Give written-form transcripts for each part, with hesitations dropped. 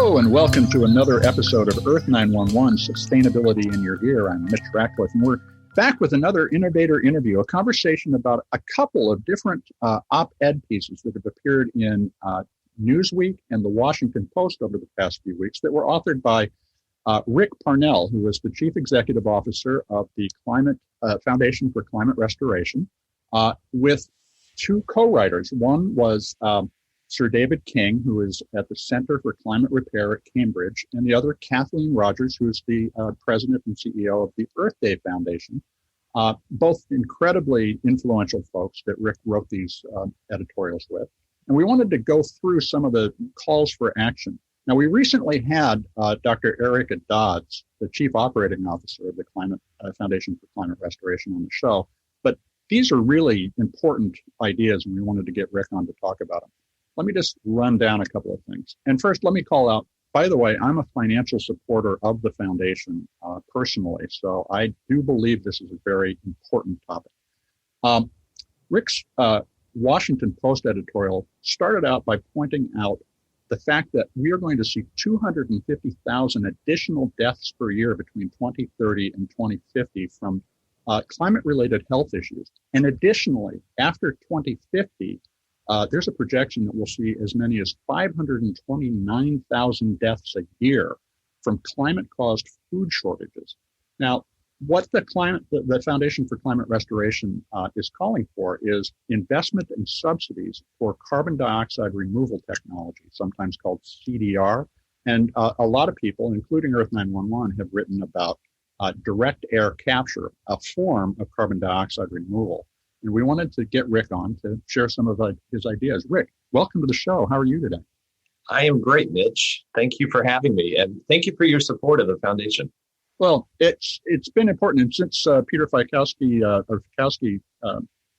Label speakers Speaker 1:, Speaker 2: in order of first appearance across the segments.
Speaker 1: Hello and welcome to another episode of Earth911 Sustainability in Your Ear. I'm Mitch Ratcliffe, and we're back with another innovator interview, a conversation about a couple of different op-ed pieces that have appeared in Newsweek and the Washington Post over the past few weeks that were authored by Rick Parnell, who is the Chief Executive Officer of the Foundation for Climate Restoration, with two co-writers. One was Sir David King, who is at the Center for Climate Repair at Cambridge, and the other, Kathleen Rogers, who's the president and CEO of the Earth Day Foundation. Both incredibly influential folks that Rick wrote these editorials with. And we wanted to go through some of the calls for action. Now, we recently had Dr. Erica Dodds, the Chief Operating Officer of the Foundation for Climate Restoration, on the show. But these are really important ideas, and we wanted to get Rick on to talk about them. Let me just run down a couple of things. And first, let me call out, by the way, I'm a financial supporter of the foundation personally, so I do believe this is a very important topic. Rick's Washington Post editorial started out by pointing out the fact that we are going to see 250,000 additional deaths per year between 2030 and 2050 from climate-related health issues. And additionally, after 2050, there's a projection that we'll see as many as 529,000 deaths a year from climate-caused food shortages. Now, what the Foundation for Climate Restoration is calling for is investment and subsidies for carbon dioxide removal technology, sometimes called CDR. And a lot of people, including Earth911, have written about direct air capture, a form of carbon dioxide removal. And we wanted to get Rick on to share some of his ideas. Rick, welcome to the show. How are you today?
Speaker 2: I am great, Mitch. Thank you for having me. And thank you for your support of the foundation. Well,
Speaker 1: it's been important. And since Peter Fikowski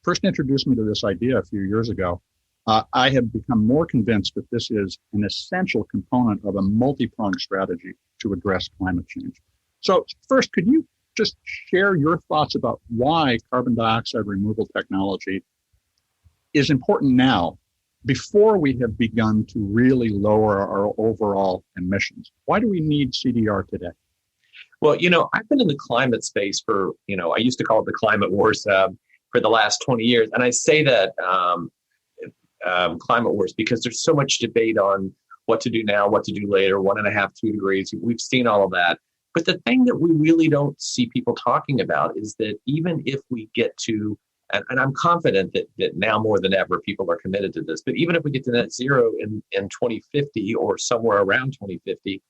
Speaker 1: first introduced me to this idea a few years ago, I have become more convinced that this is an essential component of a multi-pronged strategy to address climate change. So first, could you just share your thoughts about why carbon dioxide removal technology is important now, before we have begun to really lower our overall emissions? Why do we need CDR today?
Speaker 2: Well, I've been in the climate space for, I used to call it the climate wars for the last 20 years. And I say that climate wars because there's so much debate on what to do now, what to do later, 1.5, 2 degrees. We've seen all of that. But the thing that we really don't see people talking about is that even if we get to, and I'm confident that now more than ever, people are committed to this, but even if we get to net zero in 2050 or somewhere around 2050,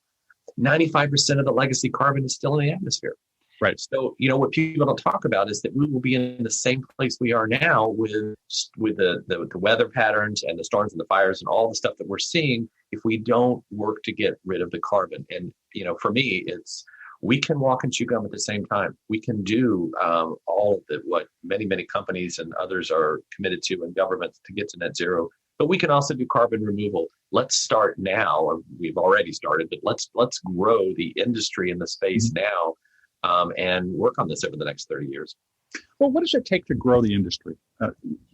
Speaker 2: 95% of the legacy carbon is still in the atmosphere.
Speaker 1: Right.
Speaker 2: So, what people don't talk about is that we will be in the same place we are now with the weather patterns and the storms and the fires and all the stuff that we're seeing if we don't work to get rid of the carbon. And, for me, we can walk and chew gum at the same time. We can do all of what many, many companies and others are committed to in governments to get to net zero. But we can also do carbon removal. Let's start now, or we've already started, but let's grow the industry in the space now and work on this over the next 30 years.
Speaker 1: Well, what does it take to grow the industry,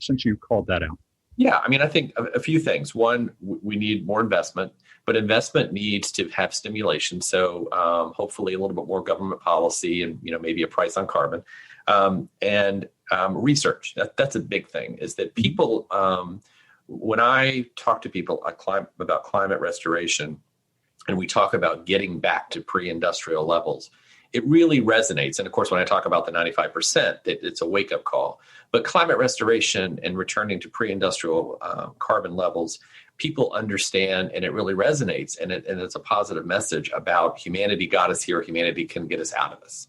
Speaker 1: since you called that out?
Speaker 2: Yeah, I think a few things. One, we need more investment, but investment needs to have stimulation. So hopefully a little bit more government policy and, maybe a price on carbon and research. That's a big thing, is that people, when I talk to people about climate restoration and we talk about getting back to pre-industrial levels, it really resonates. And of course, when I talk about the 95%, it's a wake-up call. But climate restoration and returning to pre-industrial carbon levels, people understand, and it really resonates. And it's a positive message about humanity got us here, humanity can get us out of this.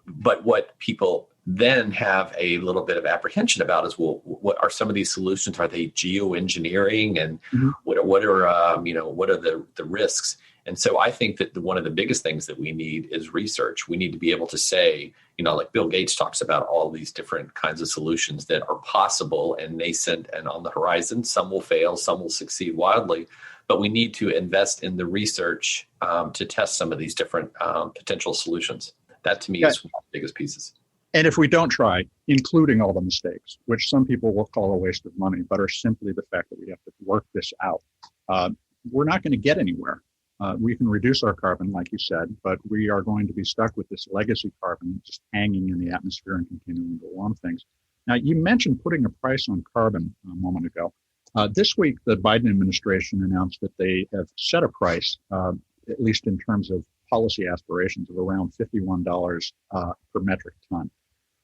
Speaker 2: But what people then have a little bit of apprehension about is, well, what are some of these solutions? Are they geoengineering? And what are the risks? And so I think that one of the biggest things that we need is research. We need to be able to say, like Bill Gates talks about all these different kinds of solutions that are possible and nascent and on the horizon. Some will fail, some will succeed wildly, but we need to invest in the research to test some of these different potential solutions. That to me is one of the biggest pieces.
Speaker 1: And if we don't try, including all the mistakes, which some people will call a waste of money, but are simply the fact that we have to work this out, we're not going to get anywhere. We can reduce our carbon, like you said, but we are going to be stuck with this legacy carbon just hanging in the atmosphere and continuing to warm things. Now, you mentioned putting a price on carbon a moment ago. This week, the Biden administration announced that they have set a price, at least in terms of policy aspirations, of around $51 per metric ton.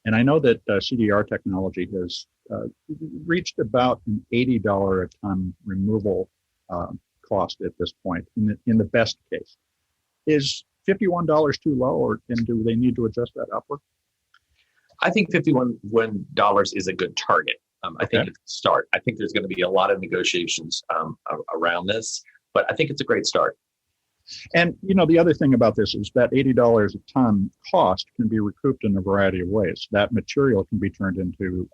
Speaker 1: And I know that CDR technology has reached about an $80 a ton removal cost at this point, in the best case. Is $51 too low, and do they need to adjust that upward?
Speaker 2: I think $51 is a good target. I think it's a start. I think there's going to be a lot of negotiations around this, but I think it's a great start.
Speaker 1: And, the other thing about this is that $80 a ton cost can be recouped in a variety of ways. That material can be turned into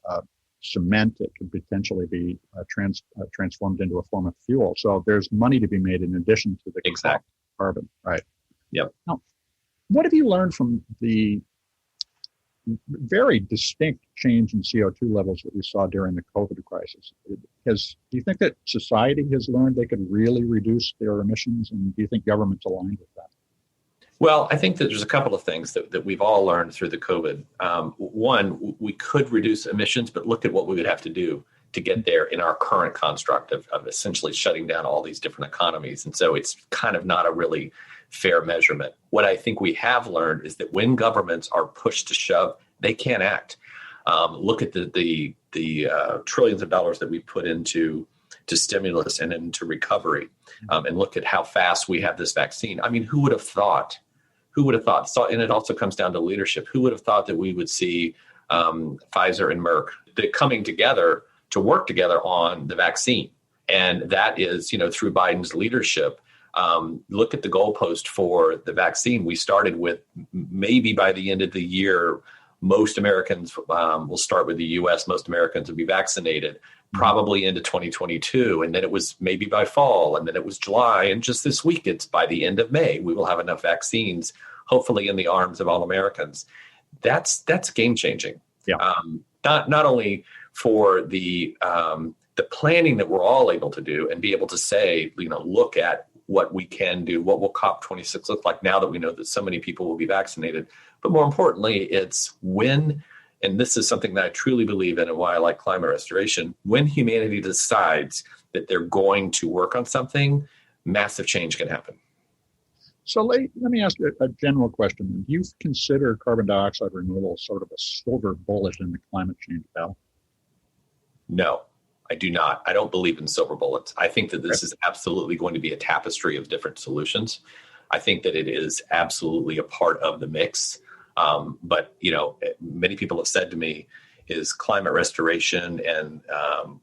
Speaker 1: cement. It could potentially be transformed into a form of fuel. So there's money to be made in addition to the carbon, right?
Speaker 2: Yep.
Speaker 1: Now, what have you learned from the very distinct change in CO2 levels that we saw during the COVID crisis? Do you think that society has learned they could really reduce their emissions, and do you think government's aligned with that?
Speaker 2: Well, I think that there's a couple of things that we've all learned through the COVID. One, we could reduce emissions, but look at what we would have to do to get there in our current construct of essentially shutting down all these different economies. And so it's kind of not a really fair measurement. What I think we have learned is that when governments are pushed to shove, they can't act. Look at the trillions of dollars that we put into stimulus and into recovery, and look at how fast we have this vaccine. I mean, who would have thought? So, and it also comes down to leadership. Who would have thought that we would see Pfizer and Merck coming together to work together on the vaccine? And that is, through Biden's leadership. Look at the goalpost for the vaccine. We started with maybe by the end of the year, most Americans will start with the U.S. Most Americans will be vaccinated, probably into 2022. And then it was maybe by fall, and then it was July. And just this week, it's by the end of May, we will have enough vaccines, hopefully in the arms of all Americans. That's game changing.
Speaker 1: Yeah.
Speaker 2: Not only for the planning that we're all able to do and be able to say, look at what we can do, what will COP26 look like now that we know that so many people will be vaccinated. But more importantly, it's when, and this is something that I truly believe in and why I like climate restoration, when humanity decides that they're going to work on something, massive change can happen.
Speaker 1: So let me ask you a general question. Do you consider carbon dioxide removal sort of a silver bullet in the climate change battle?
Speaker 2: No, I do not. I don't believe in silver bullets. I think that this is absolutely going to be a tapestry of different solutions. I think that it is absolutely a part of the mix. But, many people have said to me, is climate restoration and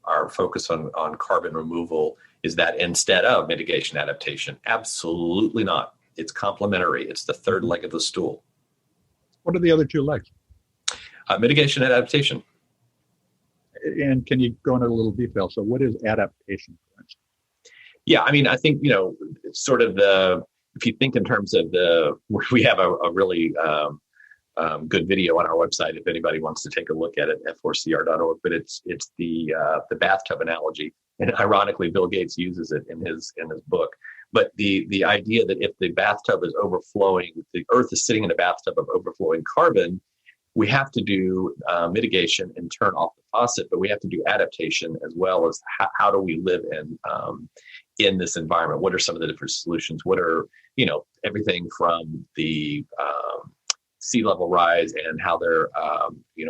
Speaker 2: our focus on carbon removal, is that instead of mitigation adaptation? Absolutely not. It's complementary. It's the third leg of the stool.
Speaker 1: What are the other two legs?
Speaker 2: Mitigation and adaptation.
Speaker 1: And can you go into a little detail? So what is adaptation, for instance?
Speaker 2: Yeah, I mean, I think, sort of if you think in terms of we have a really good video on our website if anybody wants to take a look at it, f4cr.org, but it's the bathtub analogy. And ironically, Bill Gates uses it in his book. But the idea that if the bathtub is overflowing, the Earth is sitting in a bathtub of overflowing carbon, we have to do mitigation and turn off the faucet, but we have to do adaptation as well as how do we live in this environment? What are some of the different solutions? What are, everything from the sea level rise and how they're,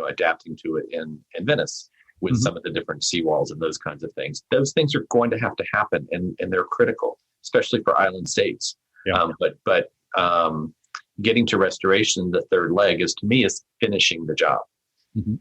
Speaker 2: adapting to it in Venice with some of the different seawalls and those kinds of things. Those things are going to have to happen, and they're critical, especially for island states. Yeah. But getting to restoration, the third leg is finishing the job.
Speaker 1: Mm-hmm.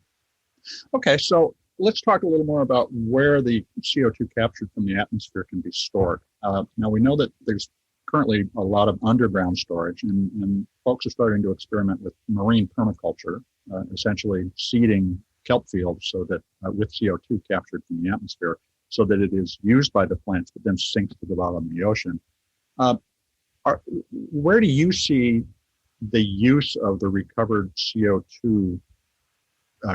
Speaker 1: Okay, so let's talk a little more about where the CO2 captured from the atmosphere can be stored. Now, we know that there's currently a lot of underground storage, and folks are starting to experiment with marine permaculture, essentially seeding kelp fields so that with CO2 captured from the atmosphere, so that it is used by the plants, but then sinks to the bottom of the ocean. Where do you see the use of the recovered CO2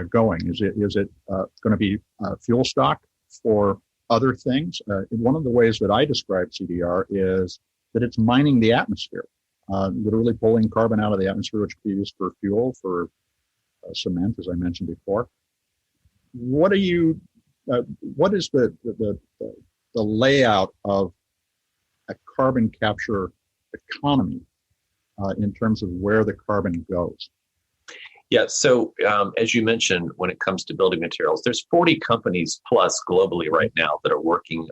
Speaker 1: going? Is it going to be fuel stock for other things. One of the ways that I describe CDR is that it's mining the atmosphere, literally pulling carbon out of the atmosphere, which can be used for fuel, for cement, as I mentioned before. What is the layout of a carbon capture economy in terms of where the carbon goes?
Speaker 2: Yeah, so as you mentioned, when it comes to building materials, there's 40 companies plus globally right now that are working,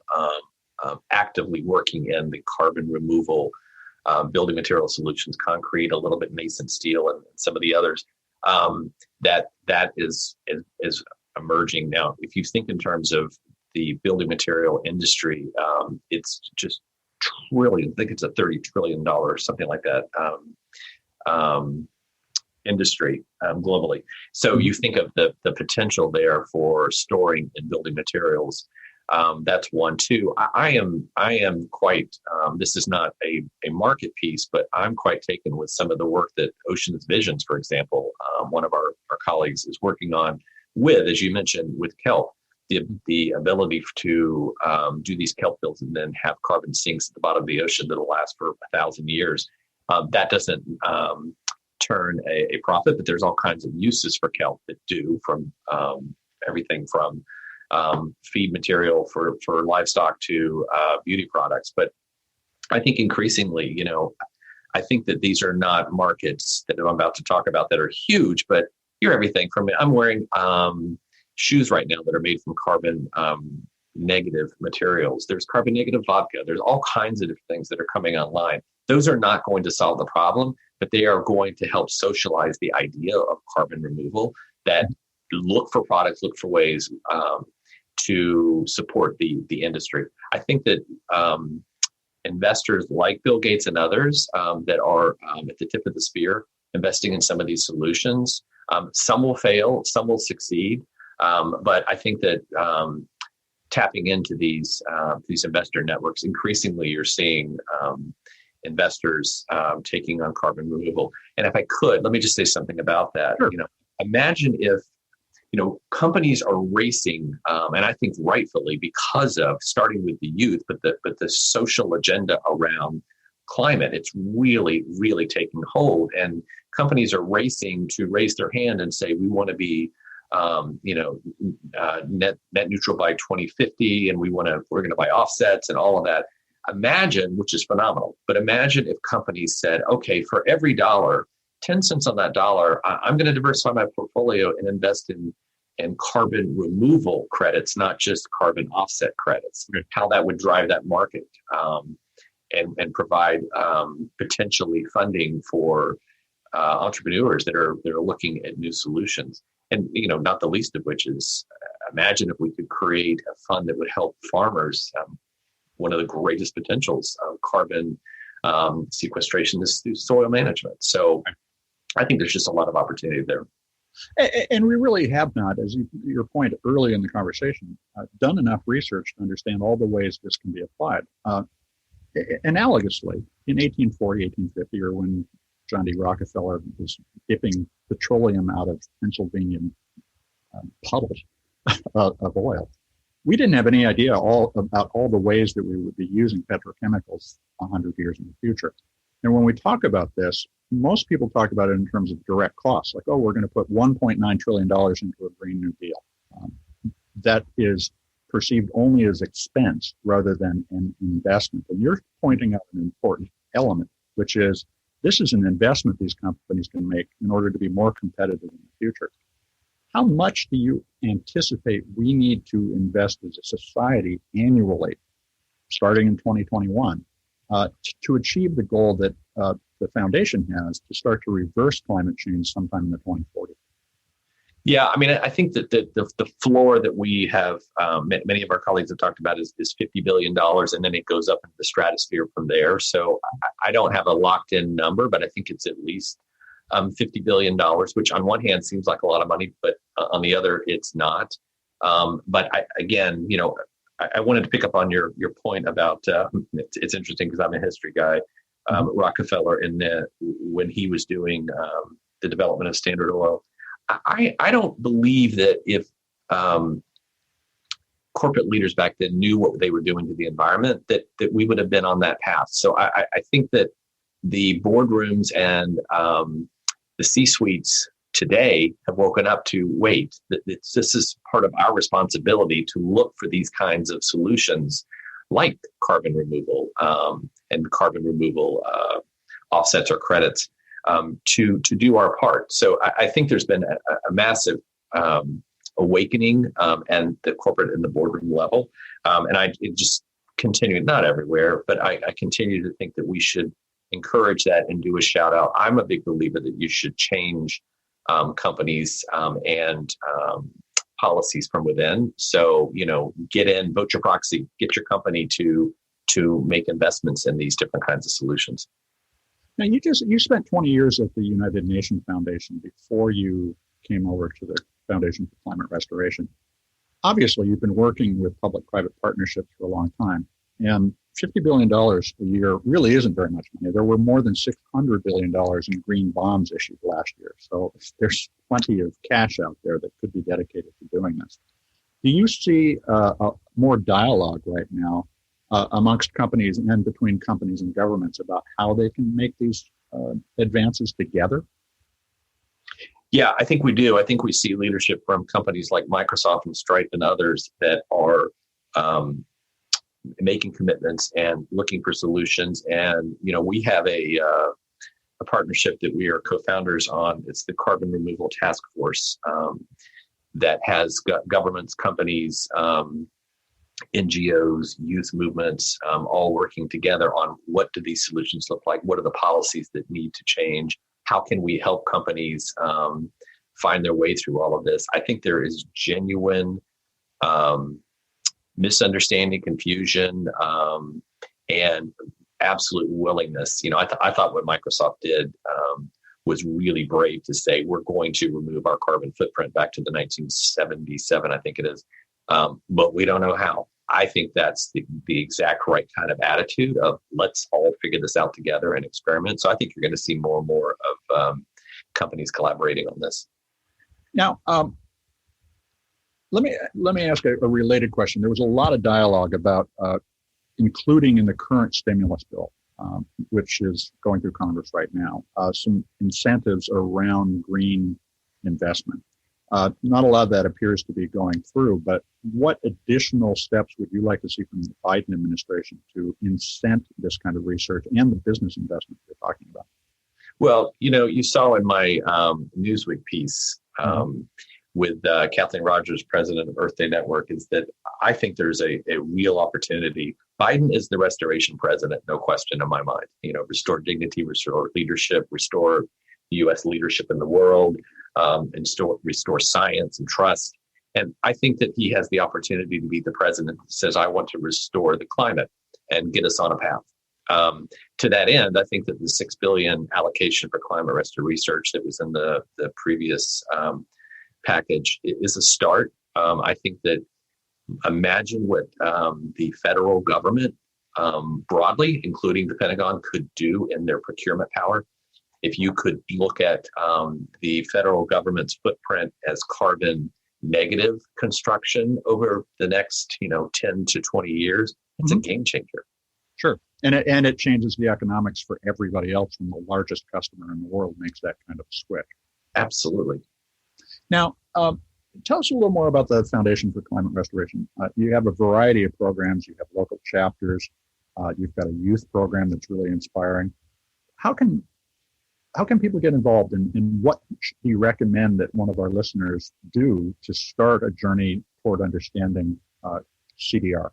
Speaker 2: actively working in the carbon removal, building material solutions, concrete, a little bit nascent steel, and some of the others. That is emerging now. If you think in terms of the building material industry, it's just trillion. I think it's a $30 trillion or something like that. Industry globally. So you think of the potential there for storing and building materials. That's one. Two, I am quite, this is not a market piece, but I'm quite taken with some of the work that Oceans Visions, for example, one of our colleagues is working on with, as you mentioned, with kelp, the ability to do these kelp builds and then have carbon sinks at the bottom of the ocean that'll last for 1,000 years. That doesn't turn a profit, but there's all kinds of uses for kelp that do, from everything from feed material for livestock to beauty products. But I think increasingly, I think that these are not markets that I'm about to talk about that are huge, but you're everything from, I'm wearing shoes right now that are made from carbon negative materials. There's carbon negative vodka. There's all kinds of different things that are coming online. Those are not going to solve the problem, but they are going to help socialize the idea of carbon removal, that look for products, look for ways to support the industry. I think that investors like Bill Gates and others that are at the tip of the spear, investing in some of these solutions, some will fail, some will succeed. But I think that tapping into these investor networks, increasingly you're seeing investors taking on carbon removal. And if I could, let me just say something about that.
Speaker 1: Sure.
Speaker 2: Imagine if companies are racing, and I think rightfully, because of starting with the youth, but the social agenda around climate, it's really, really taking hold. And companies are racing to raise their hand and say, we want to be net neutral by 2050, and we're going to buy offsets and all of that. Imagine, which is phenomenal, but imagine if companies said, okay, for every dollar, 10 cents on that dollar, I'm going to diversify my portfolio and invest in carbon removal credits, not just carbon offset credits. Okay. How that would drive that market and provide potentially funding for entrepreneurs that are looking at new solutions. And, not the least of which is, imagine if we could create a fund that would help farmers. One of the greatest potentials of carbon sequestration is through soil management. So I think there's just a lot of opportunity there.
Speaker 1: And we really have not, as your point early in the conversation, done enough research to understand all the ways this can be applied. Analogously, in 1840, 1850, or when John D. Rockefeller was dipping petroleum out of Pennsylvania puddles of oil, we didn't have any idea about all the ways that we would be using petrochemicals 100 years in the future. And when we talk about this, most people talk about it in terms of direct costs, like, we're going to put $1.9 trillion into a Green New Deal. That is perceived only as expense rather than an investment. And you're pointing out an important element, which is this is an investment these companies can make in order to be more competitive in the future. How much do you anticipate we need to invest as a society annually, starting in 2021, to achieve the goal that the foundation has to start to reverse climate change sometime in the 2040s?
Speaker 2: Yeah, I mean, I think that the floor that we have, many of our colleagues have talked about is $50 billion, and then it goes up into the stratosphere from there. So I don't have a locked in number, but I think it's at least $50 billion, which on one hand seems like a lot of money, but on the other, it's not. But I wanted to pick up on your point about, it's interesting because I'm a history guy, Rockefeller, when he was doing the development of Standard Oil. I don't believe that if corporate leaders back then knew what they were doing to the environment, that we would have been on that path. So I think that the boardrooms and the C-suites today have woken up to wait. This is part of our responsibility to look for these kinds of solutions like carbon removal and carbon removal offsets or credits to do our part. So I think there's been a massive awakening and the corporate and the boardroom level. And it just continue, not everywhere, but I continue to think that we should encourage that and do a shout out. I'm a big believer that you should change companies and policies from within. So, get in, vote your proxy, get your company to make investments in these different kinds of solutions.
Speaker 1: Now, you spent 20 years at the United Nations Foundation before you came over to the Foundation for Climate Restoration. Obviously, you've been working with public-private partnerships for a long time, and $50 billion a year really isn't very much money. There were more than $600 billion in green bonds issued last year. So there's plenty of cash out there that could be dedicated to doing this. Do you see more dialogue right now amongst companies and between companies and governments about how they can make these advances together?
Speaker 2: Yeah, I think we do. I think we see leadership from companies like Microsoft and Stripe and others that are making commitments and looking for solutions. And, we have a partnership that we are co-founders on. It's the Carbon Removal Task Force that has governments, companies, NGOs, youth movements, all working together on what do these solutions look like? What are the policies that need to change? How can we help companies find their way through all of this? I think there is genuine misunderstanding, confusion, and absolute willingness. I thought what Microsoft did was really brave to say, we're going to remove our carbon footprint back to the 1977, I think it is. But we don't know how. I think that's the exact right kind of attitude of let's all figure this out together and experiment. So I think you're going to see more and more of companies collaborating on this.
Speaker 1: Now, let me ask a related question. There was a lot of dialogue about including in the current stimulus bill, which is going through Congress right now, some incentives around green investment. Not a lot of that appears to be going through, but what additional steps would you like to see from the Biden administration to incent this kind of research and the business investment you're talking about? Well,
Speaker 2: you saw in my Newsweek piece with Kathleen Rogers, president of Earth Day Network, is that I think there's a real opportunity. Biden is the restoration president, no question in my mind. Restore dignity, restore leadership, restore U.S. leadership in the world, and restore science and trust. And I think that he has the opportunity to be the president that says, I want to restore the climate and get us on a path. To that end, I think that the $6 billion allocation for climate research that was in the previous package is a start. I think that imagine what the federal government broadly, including the Pentagon, could do in their procurement power. If you could look at the federal government's footprint as carbon negative construction over the next 10 to 20 years, it's a game changer.
Speaker 1: Sure. And it changes the economics for everybody else when the largest customer in the world makes that kind of switch.
Speaker 2: Absolutely.
Speaker 1: Now, tell us a little more about the Foundation for Climate Restoration. You have a variety of programs. You have local chapters. You've got a youth program that's really inspiring. How can people get involved, and what should you recommend that one of our listeners do to start a journey toward understanding CDR?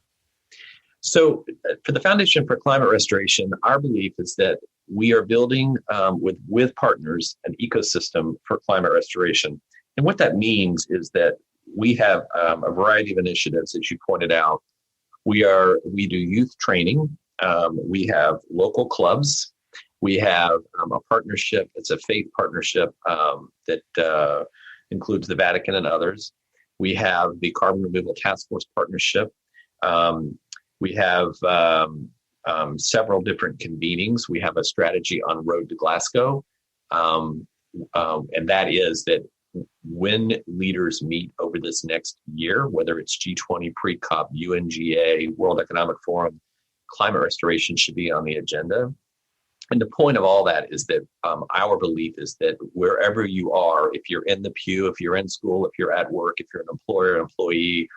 Speaker 2: So for the Foundation for Climate Restoration, our belief is that we are building with partners an ecosystem for climate restoration. And what that means is that we have a variety of initiatives, as you pointed out. We do youth training. We have local clubs. We have a partnership. It's a faith partnership that includes the Vatican and others. We have the Carbon Removal Task Force partnership. We have several different convenings. We have a strategy on Road to Glasgow. And that is that when leaders meet over this next year, whether it's G20, pre-COP, UNGA, World Economic Forum, climate restoration should be on the agenda. And the point of all that is that our belief is that wherever you are, if you're in the pew, if you're in school, if you're at work, if you're an employer, employee,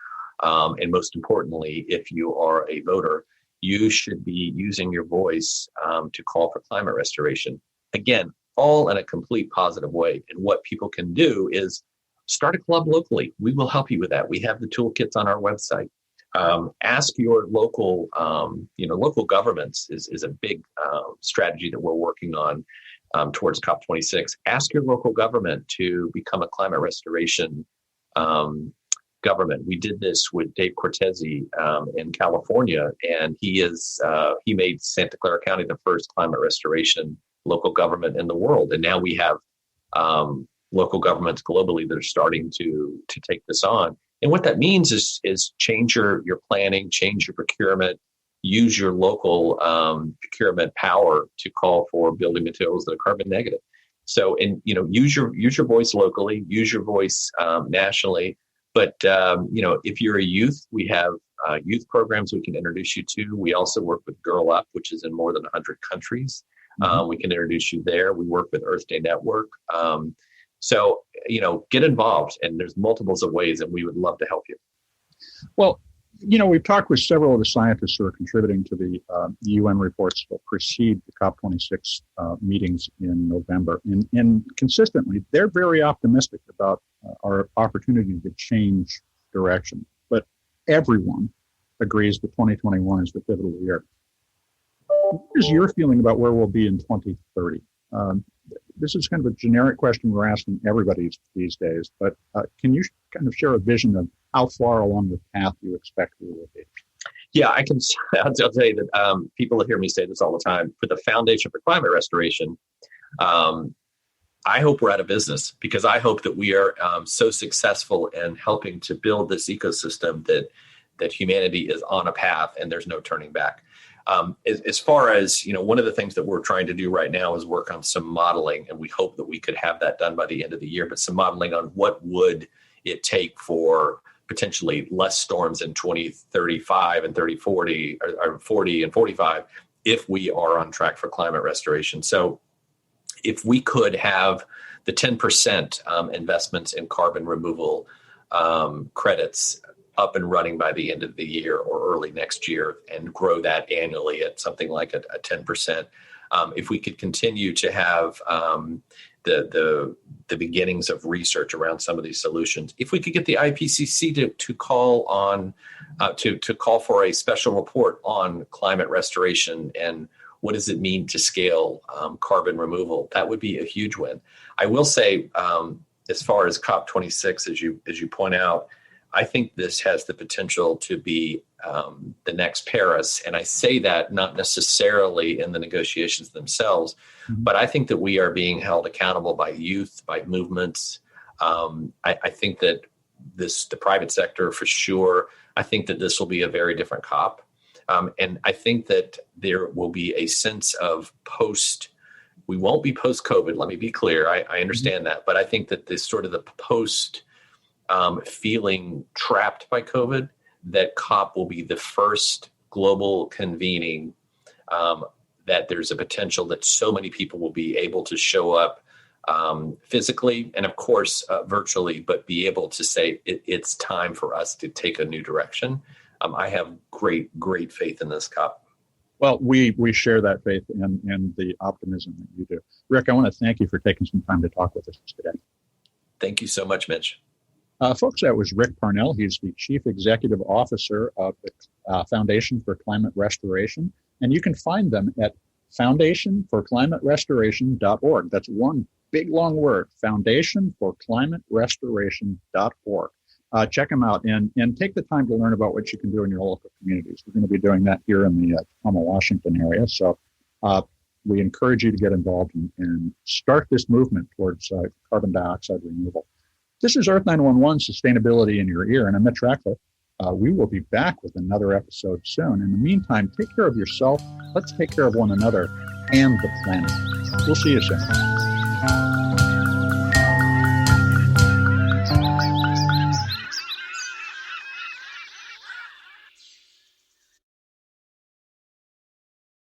Speaker 2: and most importantly, if you are a voter, you should be using your voice to call for climate restoration. Again, all in a complete positive way. And what people can do is start a club locally. We will help you with that. We have the toolkits on our website. Ask your local, local governments is a big strategy that we're working on towards COP26. Ask your local government to become a climate restoration government. We did this with Dave Cortese in California, and he made Santa Clara County the first climate restoration local government in the world. And now we have local governments globally that are starting to take this on. And what that means is change your planning, change your procurement, use your local procurement power to call for building materials that are carbon negative. So, and use your voice locally, use your voice nationally. But if you're a youth, we have youth programs we can introduce you to. We also work with Girl Up, which is in more than 100 countries. We can introduce you there. We work with Earth Day Network. So, get involved, and there's multiples of ways, and we would love to help you. Well,
Speaker 1: we've talked with several of the scientists who are contributing to the UN reports that precede the COP26 meetings in November. And consistently, they're very optimistic about our opportunity to change direction. But everyone agrees that 2021 is the pivotal year. What is your feeling about where we'll be in 2030? This is kind of a generic question we're asking everybody these days, but can you kind of share a vision of how far along the path you expect we will be?
Speaker 2: Yeah, I'll tell you that people hear me say this all the time. For the Foundation for Climate Restoration, I hope we're out of business, because I hope that we are so successful in helping to build this ecosystem that humanity is on a path and there's no turning back. As far as, one of the things that we're trying to do right now is work on some modeling, and we hope that we could have that done by the end of the year, but some modeling on what would it take for potentially less storms in 2035 and 3040 or 40 and 45 if we are on track for climate restoration. So if we could have the 10% investments in carbon removal credits up and running by the end of the year or early next year, and grow that annually at something like a 10%. If we could continue to have the beginnings of research around some of these solutions, if we could get the IPCC to call on to call for a special report on climate restoration and what does it mean to scale carbon removal, that would be a huge win. I will say, as far as COP26, as you point out, I think this has the potential to be the next Paris. And I say that not necessarily in the negotiations themselves, but I think that we are being held accountable by youth, by movements. I think that the private sector for sure, I think that this will be a very different COP. And I think that there will be a sense of we won't be post-COVID, let me be clear. I understand that, but I think that this sort of the post feeling trapped by COVID, that COP will be the first global convening, that there's a potential that so many people will be able to show up physically and of course virtually, but be able to say it's time for us to take a new direction. I have great faith in this COP.
Speaker 1: Well, we share that faith and the optimism that you do. Rick, I want to thank you for taking some time to talk with us today.
Speaker 2: Thank you so much, Mitch.
Speaker 1: Folks, that was Rick Parnell. He's the Chief Executive Officer of the Foundation for Climate Restoration. And you can find them at foundationforclimaterestoration.org. That's one big, long word, foundationforclimaterestoration.org. Check them out and take the time to learn about what you can do in your local communities. We're going to be doing that here in the Tacoma, Washington area. So we encourage you to get involved and start this movement towards carbon dioxide removal. This is Earth911 Sustainability in Your Ear, and I'm Mitch Ratcliffe. We will be back with another episode soon. In the meantime, take care of yourself. Let's take care of one another and the planet. We'll see you soon.